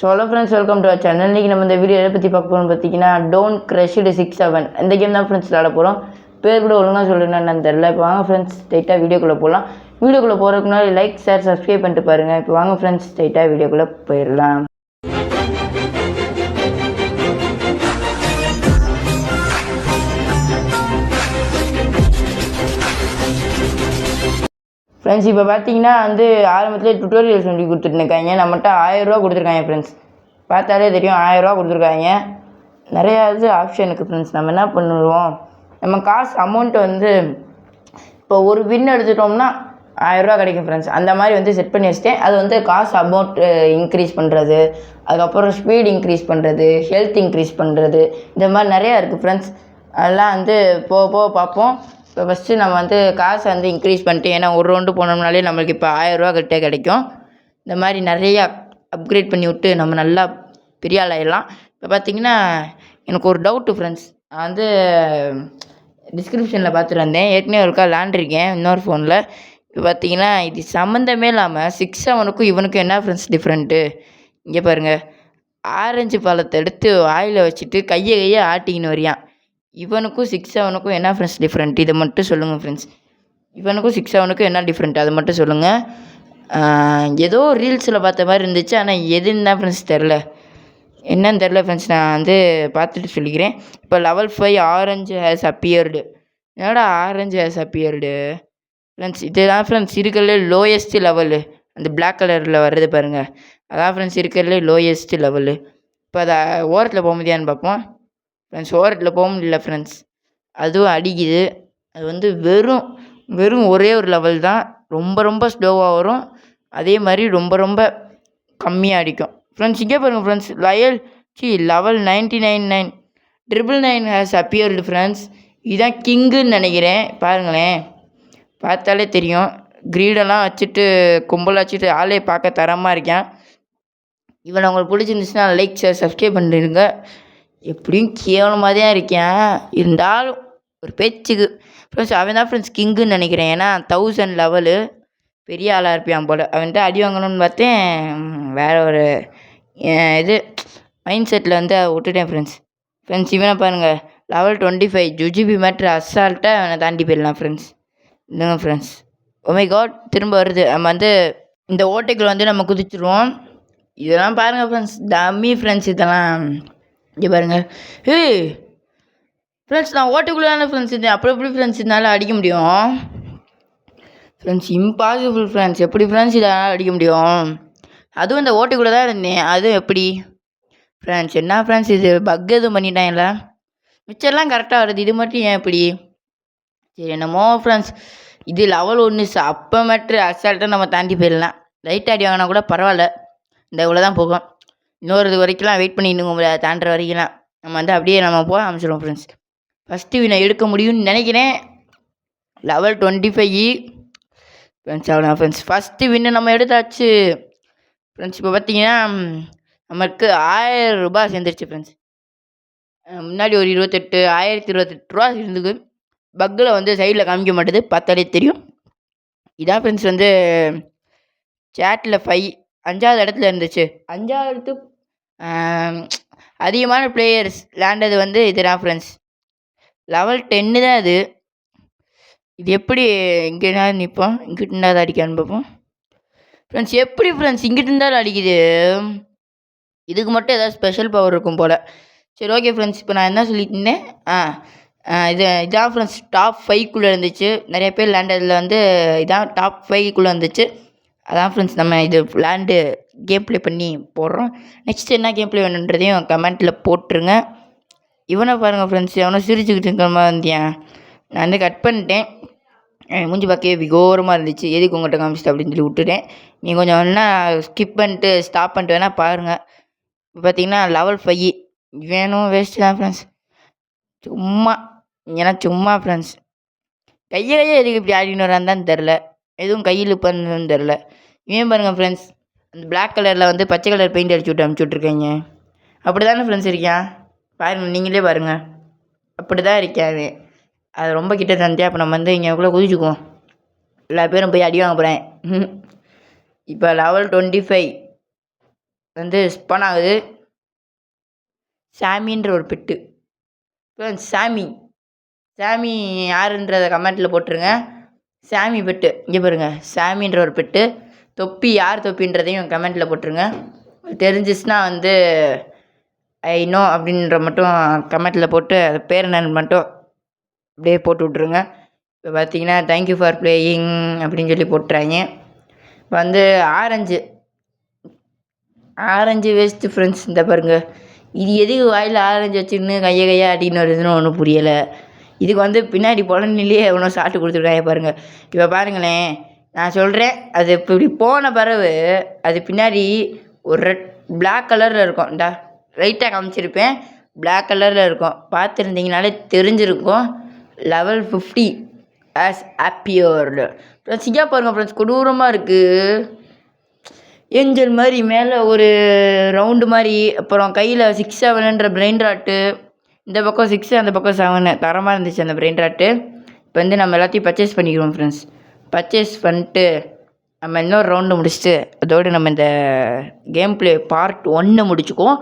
So hello friends, welcome to our channel. இன்றைக்கி நம்ம இந்த வீடியோ எதை பற்றி பார்க்க போகிறோம்னு பார்த்தீங்கன்னா டோன்ட் க்ரஷ்டு 6-7 இந்த கேம் தான் ஃப்ரெண்ட்ஸ் விளாட போகிறோம். பேர் கூட ஒழுங்காக சொல்லுன்னு தெரில. இப்போ வாங்க ஃப்ரெண்ட்ஸ் ஸ்ட்ரைட்டாக வீடியோக்குள்ளே போகலாம். வீடியோக்குள்ளே போகிறதுக்கு முன்னாடி லைக், ஷேர், சப்ஸ்கிரைப் பண்ணிட்டு பாருங்கள். இப்போ வாங்க ஃப்ரெண்ட்ஸ் ஸ்ட்ரைட்டாக வீடியோக்குள்ளே போயிடலாம். ஃப்ரெண்ட்ஸ், இப்போ பார்த்தீங்கன்னா ஆரம்பத்தில் டுட்டோரியல் சொல்லி கொடுத்துட்டுருக்காங்க. நம்மகிட்ட 1000 ரூபா கொடுத்துருக்காங்க ஃப்ரெண்ட்ஸ். பார்த்தாலே தெரியும் 1000 ரூபா கொடுத்துருக்காங்க. நிறையா ஆப்ஷன் இருக்குது ஃப்ரெண்ட்ஸ். நம்ம என்ன பண்ணுவோம், நம்ம காசு அமௌண்ட்டை இப்போ ஒரு வின் எடுத்துட்டோம்னா 1000 ரூபா கிடைக்கும் ஃப்ரெண்ட்ஸ். அந்த மாதிரி செட் பண்ணி வச்சுட்டேன். அது காசு அமௌண்ட் இன்க்ரீஸ் பண்ணுறது, அதுக்கப்புறம் ஸ்பீட் இன்க்ரீஸ் பண்ணுறது, ஹெல்த் இன்க்ரீஸ் பண்ணுறது, இந்த மாதிரி நிறையா இருக்குது ஃப்ரெண்ட்ஸ். அதெல்லாம் போக போக பார்ப்போம். இப்போ ஃபஸ்ட்டு நம்ம காசை இன்க்ரீஸ் பண்ணிட்டு, ஏன்னா ஒரு ரவுண்டு போனோம்னாலே நம்மளுக்கு இப்போ 1000 ரூபா கிட்டே கிடைக்கும். இந்த மாதிரி நிறையா அப்கிரேட் பண்ணி விட்டு நம்ம நல்லா பெரிய ஆள் ஆகிடலாம். இப்போ பார்த்திங்கன்னா எனக்கு ஒரு டவுட்டு ஃப்ரெண்ட்ஸ். நான் டிஸ்கிரிப்ஷனில் பார்த்துட்டு வந்தேன். ஏற்கனவே ஒருக்கா விளாண்டுருக்கேன் இன்னொரு ஃபோனில். இப்போ பார்த்திங்கன்னா இது சம்மந்தமே இல்லாமல் 6-7க்கும் இவனுக்கும் என்ன ஃப்ரெண்ட்ஸ் டிஃப்ரெண்ட்டு? இங்கே பாருங்கள், ஆரஞ்சு பழத்தை எடுத்து வாயில் வச்சுட்டு கையை ஆட்டிக்கின்னு வரியான். இவனுக்கும் 6-7க்கும் என்ன ஃப்ரெண்ட்ஸ் டிஃப்ரெண்ட்? இதை மட்டும் சொல்லுங்கள் ஃப்ரெண்ட்ஸ். இவனுக்கும் 6-7க்கும் என்ன டிஃப்ரெண்ட் அதை மட்டும் சொல்லுங்கள். ஏதோ ரீல்ஸில் பார்த்த மாதிரி இருந்துச்சு, ஆனால் எதுன்னு தான் ஃப்ரெண்ட்ஸ் தெரில, என்னன்னு தெரில ஃப்ரெண்ட்ஸ். நான் பார்த்துட்டு சொல்லிக்கிறேன். இப்போ level 5 ஆரஞ்சு ஹேஸ் அப்பியர்டு. என்னடா ஆரஞ்சு ஹேஸ் அப்பியர்டு ஃப்ரெண்ட்ஸ்? இதுதான் ஃப்ரெண்ட்ஸ் இருக்கிறதுலே லோயஸ்ட்டு லெவலு. அந்த பிளாக் கலரில் வர்றது பாருங்கள், அதான் ஃப்ரெண்ட்ஸ் இருக்கிறதுலே லோயஸ்ட்டு லெவலு. இப்போ அதை ஓரத்தில் போக முடியாதுன்னு பார்ப்போம் ஃப்ரெண்ட்ஸ். ஓரத்தில் போக முடியல ஃப்ரெண்ட்ஸ், அதுவும் அடிக்குது. அது வெறும் ஒரே ஒரு லெவல் தான். ரொம்ப ஸ்லோவாக வரும். அதே மாதிரி ரொம்ப கம்மியாக அடிக்கும் ஃப்ரெண்ட்ஸ். இங்கே பாருங்கள் friends, level 99 999 has appeared friends. இதுதான் கிங்குன்னு நினைக்கிறேன். பாருங்களேன், பார்த்தாலே தெரியும். கிரீடெல்லாம் வச்சுட்டு கும்பலாக வச்சுட்டு ஆளே பார்க்க தரமாக இருக்கேன். இவனை உங்களுக்கு பிடிச்சிருந்துச்சுன்னா லைக், ஷேர், சப்ஸ்கிரைப் பண்ணிடுங்க. எப்படியும் கேவலமாக தான் இருக்கேன், இருந்தாலும் ஒரு பேச்சுக்கு ஃப்ரெண்ட்ஸ். அவன் தான் ஃப்ரெண்ட்ஸ் கிங்குன்னு நினைக்கிறேன். ஏன்னா 1000 லெவலு, பெரிய ஆளாக இருப்பான் போல். அவன்கிட்ட அடி வாங்கணும்னு பார்த்தேன், வேறு ஒரு மைண்ட் செட்டில் விட்டுட்டேன் ஃப்ரெண்ட்ஸ். இவனை பாருங்கள், level 25 ஜுஜிபி மேட்ரு அசால்ட்டாக அவனை தாண்டி போயிடலாம் ஃப்ரெண்ட்ஸ். இல்லைங்க ஃப்ரெண்ட்ஸ், ஓ மை காட், திரும்ப வருது. நம்ம இந்த ஓட்டைக்குள்ள நம்ம குதிச்சிருவோம். இதெல்லாம் பாருங்கள் ஃப்ரெண்ட்ஸ், டம்மி ஃப்ரெண்ட்ஸ். இதெல்லாம் இங்கே பாருங்கள். ஃப்ரெண்ட்ஸ், நான் ஓட்டைக்குள்ளே தானே ஃப்ரெண்ட்ஸ் இருந்தேன். அப்புறம் எப்படி ஃப்ரெண்ட்ஸ் இதனால் அடிக்க முடியும் ஃப்ரெண்ட்ஸ்? Impossible friends. எப்படி ஃப்ரெண்ட்ஸ் இதனால் அடிக்க முடியும்? அதுவும் இந்த ஓட்டைக்குள்ளே தான் இருந்தேன். அதுவும் எப்படி ஃப்ரெண்ட்ஸ்? என்ன ஃப்ரெண்ட்ஸ் இது, பக் எதுவும் பண்ணிட்டாங்களா? மிச்சர்லாம் கரெக்டாக வருது, இது மட்டும் ஏன் இப்படி? சரி, என்னமோ ஃப்ரெண்ட்ஸ். இது level 1 அப்போ மேட்ரு அசால்ட்டாக நம்ம தாண்டி போயிடலாம். லைட் அடி வாங்கினா கூட பரவாயில்ல, இந்த இவ்வளோ தான் போகும். இன்னொரு இது வரைக்கும்லாம் வெயிட் பண்ணிட்டு முடியாது. தாண்டுற வரைக்கும்லாம் நம்ம அப்படியே நம்ம போக ஆரம்பிச்சிடுவோம் ஃப்ரெண்ட்ஸ். ஃபஸ்ட்டு இவனை எடுக்க முடியும்னு நினைக்கிறேன். level 25 friends. அவ்வளோ ஃப்ரெண்ட்ஸ், ஃபஸ்ட்டு வின்னு நம்ம எடுத்தாச்சு ஃப்ரெண்ட்ஸ். இப்போ பார்த்தீங்கன்னா நமக்கு 1000 ரூபாய் சேர்ந்துருச்சு ஃப்ரெண்ட்ஸ். முன்னாடி ஒரு 1028 ரூபா இருந்துக்கு. பக்கில் சைடில் காமிக்க மாட்டேது, பார்த்தாலே தெரியும். இதான் ஃப்ரெண்ட்ஸ் சேட்டில் 5வது இடத்துல இருந்துச்சு. 5வது இடத்துக்கு அதிகமான பிளேயர்ஸ் விளையாண்டது இதுதான் ஃப்ரெண்ட்ஸ். level 10 தான் அது. இது எப்படி இங்கே நிற்போம், இங்கிட்டு இருந்தால் அடிக்கான்னு பார்ப்போம் ஃப்ரெண்ட்ஸ். எப்படி ஃப்ரெண்ட்ஸ் இங்கிட்டு இருந்தாலும் அடிக்குது? இதுக்கு மட்டும் ஏதாவது ஸ்பெஷல் பவர் இருக்கும் போல். சரி, ஓகே ஃப்ரெண்ட்ஸ். இப்போ நான் என்ன சொல்லிட்டு இருந்தேன், இதான் ஃப்ரெண்ட்ஸ் டாப் 5க்குள்ளே இருந்துச்சு. நிறைய பேர் விளையாண்டதில் இதான் டாப் 5க்குள்ளே இருந்துச்சு. அதான் ஃப்ரெண்ட்ஸ் நம்ம இது விளையாண்டு கேம் ப்ளே பண்ணி போடுறோம். நெக்ஸ்ட் என்ன கேம் ப்ளே வேணுன்றதையும் கமெண்ட்டில் போட்டுருங்க. இவனை பாருங்கள் ஃப்ரெண்ட்ஸ், அவனை சிரிச்சுக்கிட்டு இருக்கிற மாதிரி இருந்தேன். நான் கட் பண்ணிட்டேன். மூஞ்சி பார்க்கவே விகோரமாக இருந்துச்சு. எதுக்கு உங்கள்கிட்ட காமிச்சிட்டு அப்படின்னு சொல்லி விட்டுட்டேன். நீங்கள் கொஞ்சம் வேணால் ஸ்கிப் பண்ணிட்டு ஸ்டாப் பண்ணிட்டு வேணால் பாருங்கள். இப்போ பார்த்தீங்கன்னா level 5 வேணும், வேஸ்ட்டு தான் ஃப்ரெண்ட்ஸ். சும்மா ஃப்ரெண்ட்ஸ் கையை எதுக்கு இப்படி ஆடின்னு வரான்னு தான் தெரில. எதுவும் கையில் பண்ணுன்னு தெரில. இவன் பாருங்கள் ஃப்ரெண்ட்ஸ், அந்த பிளாக் கலரில் பச்சை கலர் பெயிண்ட் அனுப்பிச்சி விட்ருக்கீங்க. அப்படி தானே ஃப்ரெண்ட்ஸ் இருக்கான் பாருங்கள், நீங்களே பாருங்கள். அப்படி தான் இருக்காது. அது ரொம்ப கிட்ட தந்தியா. அப்போ நம்ம இங்கேக்குள்ளே குதிச்சுக்குவோம். எல்லா பேரும் போய் அடி வாங்க போகிறேன். இப்போ level 25 வந்து ஸ்பான் ஆகுது. சாமின்ற ஒரு பெட்டு. சாமி சாமி யாருன்றத கமெண்ட்டில் போட்டுருங்க. சாமி பெட்டு இங்கே பாருங்கள், சாமின்ற ஒரு பெட்டு. தொப்பி யார் தொப்பின்றதையும் கமெண்ட்டில் போட்டுருங்க. தெரிஞ்சிச்சுன்னா வந்து ஐ நோ அப்படின்ற மட்டும் கமெண்ட்டில் போட்டு அது பேர் என்னன்னு மட்டும் அப்படியே போட்டு விட்ருங்க. இப்போ பார்த்தீங்கன்னா தேங்க்யூ ஃபார் பிளேயிங் அப்படின்னு சொல்லி போட்டுறாங்க. இப்போ வந்து ஆரஞ்சு வேஸ்ட்டு ஃப்ரெண்ட்ஸ். இந்த பாருங்கள், இது எதுக்கு வாயில் ஆரஞ்சு வச்சுன்னு கையை அடின்னு வருதுன்னு ஒன்றும் புரியலை. இதுக்கு வந்து பின்னாடி பொலனிலேயே எவனோ சாப்பிட்டு கொடுத்துட்டாங்க பாருங்கள். இப்போ பாருங்களேன், நான் சொல்கிறேன், அது இப்படி போன பிறகு அது பின்னாடி ஒரு பிளாக் கலரில் இருக்கும். ரைட்டாக காமிச்சிருப்பேன், பிளாக் கலரில் இருக்கும். பார்த்துருந்தீங்கனாலே தெரிஞ்சிருக்கும். Level 50 as appeared. ஃப்ரெண்ட்ஸ் இங்கே பாருங்கள் ஃப்ரெண்ட்ஸ், கொடூரமாக இருக்குது. ஏஞ்சல் மாதிரி மேலே ஒரு ரவுண்டு மாதிரி, அப்புறம் கையில் 6-7ன்ற பிரெயின் ராட்டு, இந்த பக்கம் 6 அந்த பக்கம் 7 தரமாக இருந்துச்சு அந்த பிரெயின் ராட்டு. இப்போ வந்து நம்ம எல்லாத்தையும் பர்ச்சேஸ் பண்ணிக்கிறோம் ஃப்ரெண்ட்ஸ். பர்ச்சேஸ் பண்ணிட்டு நம்ம இன்னொரு ரவுண்டு முடிச்சுட்டு அதோடு நம்ம இந்த கேம் ப்ளே பார்ட் 1 முடிச்சுக்குவோம்.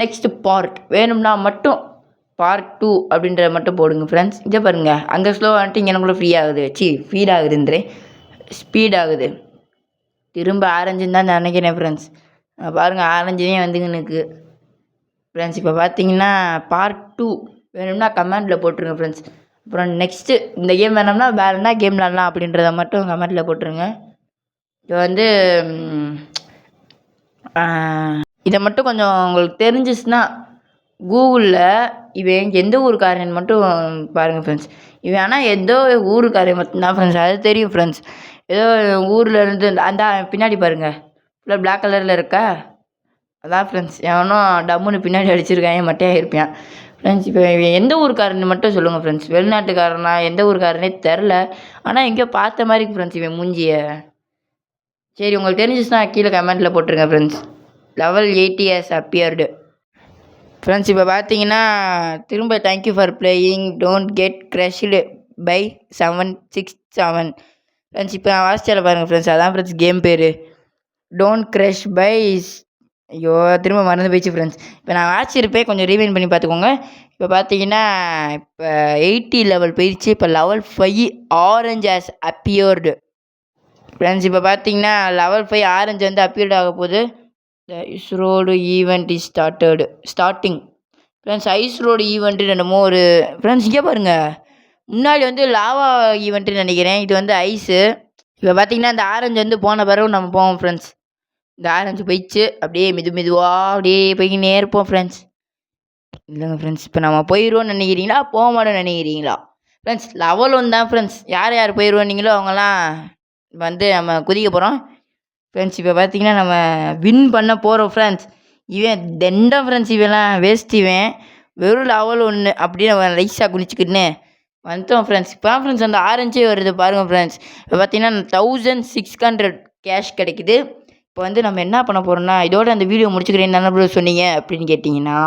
நெக்ஸ்ட்டு பார்ட் வேணும்னா மட்டும் பார்ட் 2 அப்படின்றத மட்டும் போடுங்க ஃப்ரெண்ட்ஸ். இங்கே பாருங்கள், அங்கே ஸ்லோ வந்துட்டு இங்கே எனக்குள்ளே ஃப்ரீ ஆகுது, ஃபீட் ஆகுதுன்றேன், ஸ்பீட் ஆகுது. திரும்ப ஆரஞ்சுன்னு தான் நினைக்கிறேன் ஃப்ரெண்ட்ஸ். பாருங்கள், ஆரஞ்சுனே வந்துங்கன்னு இருக்குது ஃப்ரெண்ட்ஸ். இப்போ பார்த்தீங்கன்னா பார்ட் 2 வேணும்னா கமெண்ட்டில் போட்டுருங்க ஃப்ரெண்ட்ஸ். அப்புறம் நெக்ஸ்ட்டு இந்த கேம் வேணும்னா வேறு என்ன கேம் விளாட்லாம் அப்படின்றத மட்டும் கமெண்ட்டில் போட்டுருங்க. இப்போ வந்து இதை மட்டும் கொஞ்சம் உங்களுக்கு தெரிஞ்சிச்சுன்னா கூகுளில் இவன் எந்த ஊருக்காரன் மட்டும் பாருங்கள் ஃப்ரெண்ட்ஸ். இவன் ஆனால் ஏதோ ஊருக்காரன் மட்டும்தான் ஃப்ரெண்ட்ஸ், அது தெரியும் ஃப்ரெண்ட்ஸ். ஏதோ ஊரில் இருந்து அந்த பின்னாடி பாருங்கள், ஃபுல்லாக பிளாக் கலரில் இருக்கா, அதான் ஃப்ரெண்ட்ஸ். எவனும் டம்முன்னு பின்னாடி அடிச்சிருக்கான், மட்டையாக இருப்பான் ஃப்ரெண்ட்ஸ். இப்போ எந்த ஊருக்காரன்னு மட்டும் சொல்லுங்கள் ஃப்ரெண்ட்ஸ். வெளிநாட்டுக்காரனா எந்த ஊருக்காரனே தெரில, ஆனால் எங்கேயோ பார்த்த மாதிரி ஃப்ரெண்ட்ஸ் இவன் மூஞ்சியை. சரி, உங்களுக்கு தெரிஞ்சிச்சுன்னா கீழே கமெண்ட்டில் போட்டுருங்க friends. Level 80 has appeared friends. இப்போ பார்த்தீங்கன்னா திரும்ப thank you for playing, don't get crushed by 767 friends. இப்போ நான் வாசிச்சால பாருங்கள் ஃப்ரெண்ட்ஸ், அதான் ஃப்ரெண்ட்ஸ் கேம் பேர். டோன்ட் க்ரஷ் பை, ஐயோ திரும்ப மறந்து போயிடுச்சு ஃப்ரெண்ட்ஸ். இப்போ நான் வாசிச்சிருப்பேன், கொஞ்சம் ரீவைண்ட் பண்ணி பார்த்துக்கோங்க. இப்போ பார்த்தீங்கன்னா இப்போ 80 லெவல் போயிடுச்சு. இப்போ level 5 orange has appeared friends. இப்போ பார்த்தீங்கன்னா லெவல் 5 ஆரஞ்சு வந்து அப்பியர்ட் ஆக போகுது. Ice road event is starting friends. Ice road event என்னமோ ஒரு ஃப்ரெண்ட்ஸ். இங்கே பாருங்கள், முன்னாடி வந்து லாவா ஈவெண்ட்டுன்னு நினைக்கிறேன், இது வந்து ஐஸு. இப்போ பார்த்தீங்கன்னா இந்த ஆரஞ்சு வந்து போன பிறகு நம்ம போவோம் ஃப்ரெண்ட்ஸ். இந்த ஆரஞ்சு போயிடுச்சு, அப்படியே மெதுவாக அப்படியே போய்க்கினே இருப்போம் ஃப்ரெண்ட்ஸ். இல்லைங்க ஃப்ரெண்ட்ஸ், இப்போ நம்ம போயிடுவோன்னு நினைக்கிறீங்களா, போக மாட்டோம்னு நினைக்கிறீங்களா ஃப்ரெண்ட்ஸ்? லெவல் 1 தான் ஃப்ரெண்ட்ஸ். யார் யார் போயிடுவோன்னீங்களோ அவங்களாம் வந்து நம்ம குதிக்க போகிறோம் ஃப்ரெண்ட்ஸ். இப்போ பார்த்தீங்கன்னா நம்ம வின் பண்ண போகிறோம் ஃப்ரெண்ட்ஸ். இவன் தெண்டம் ஃப்ரெண்ட்ஸ், இவெல்லாம் வேஸ்ட். இவன் வெறும் லெவல் 1 அப்படியே நம்ம லைஸாக குளிச்சுக்கிட்டுன்னு வந்துட்டோம் ஃப்ரெண்ட்ஸ். இப்போ ஃப்ரெண்ட்ஸ் அந்த ஆரஞ்சே வருது பாருங்கள் ஃப்ரெண்ட்ஸ். இப்போ பார்த்தீங்கன்னா 1600 கேஷ் கிடைக்குது. இப்போ வந்து நம்ம என்ன பண்ண போகிறோம்னா, இதோட அந்த வீடியோ முடிச்சுக்கிறேன்னு தானே சொன்னீங்க அப்படின்னு கேட்டிங்கன்னா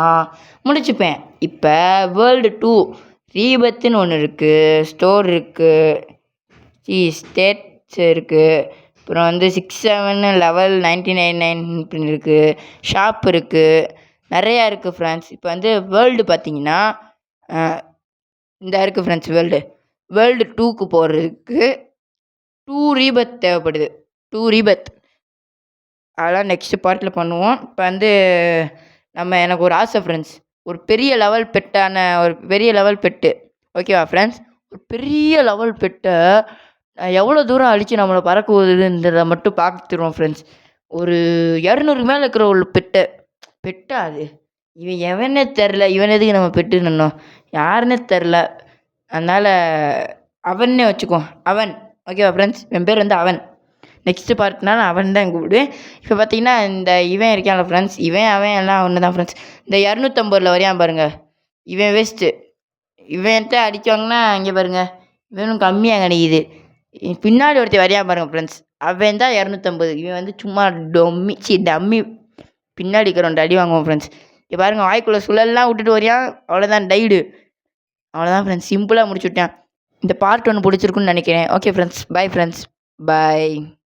முடிச்சுப்பேன். இப்போ வேர்ல்டு 2 ரீபத்துன்னு ஒன்று இருக்குது, ஸ்டோர் இருக்குது, ஸ்டேட்ஸ் இருக்குது, அப்புறம் வந்து 6-7 லெவல் 999 அப்படின்னு இருக்குது, ஷாப் இருக்குது, நிறையா இருக்குது ஃப்ரெண்ட்ஸ். இப்போ வந்து வேர்ல்டு பார்த்தீங்கன்னா இந்த இருக்குது ஃப்ரெண்ட்ஸ். வேர்ல்டு 2க்கு போகிறதுக்கு 2 ரீபத் தேவைப்படுது. 2 ரீபத் அதெல்லாம் நெக்ஸ்ட்டு பார்ட்டில் பண்ணுவோம். இப்போ வந்து எனக்கு ஒரு ஆசை ஃப்ரெண்ட்ஸ், ஒரு பெரிய லெவல் பெட்டு ஓகேவா ஃப்ரெண்ட்ஸ்? ஒரு பெரிய லெவல் பெட்டை எவ்வளோ தூரம் அடித்து நம்மளை பறக்க விடுதுன்றதை மட்டும் பார்த்துருவோம் ஃப்ரெண்ட்ஸ். ஒரு 200 மேலே இருக்கிற ஒரு பெட்டா அது? இவன் எவனே தெரில, இவன் எதுக்கு நம்ம பெட்டுன்னு யாருன்னே தெரில. அதனால் அவன்னே வச்சுக்குவோம், அவன் ஓகேவா ஃப்ரெண்ட்ஸ்? என் பேர் வந்து அவன். நெக்ஸ்ட்டு பார்ட்னால அவன் தான் கூப்பிடுவேன். இப்போ பார்த்தீங்கன்னா இந்த இவன் இருக்கான்ல ஃப்ரெண்ட்ஸ், அவன் எல்லாம் ஒன்று தான் ஃப்ரெண்ட்ஸ். இந்த 250 வரையான் பாருங்கள், இவன் வேஸ்ட்டு. இவன்கிட்ட அடித்தவங்கன்னா இங்கே பாருங்கள், இவனும் கம்மியாக கிடைக்குது. பின்னாடி ஒருத்தர் வரையான் பாருங்கள் ஃப்ரெண்ட்ஸ், அவன் தான் 250. இவன் வந்து சும்மா டம்மி. பின்னாடி இருக்கிறவன் அடி வாங்குவோம் ஃப்ரெண்ட்ஸ். இங்கே பாருங்கள், வாய்க்குள்ளே சுழல்லாம் விட்டுட்டு வரையான், அவ்வளோதான் டைடு. அவ்வளோதான் ஃப்ரெண்ட்ஸ், சிம்பிளாக முடிச்சு விட்டேன். இந்த பார்ட் 1 பிடிச்சிருக்குன்னு நினைக்கிறேன். Okay friends, bye friends, by.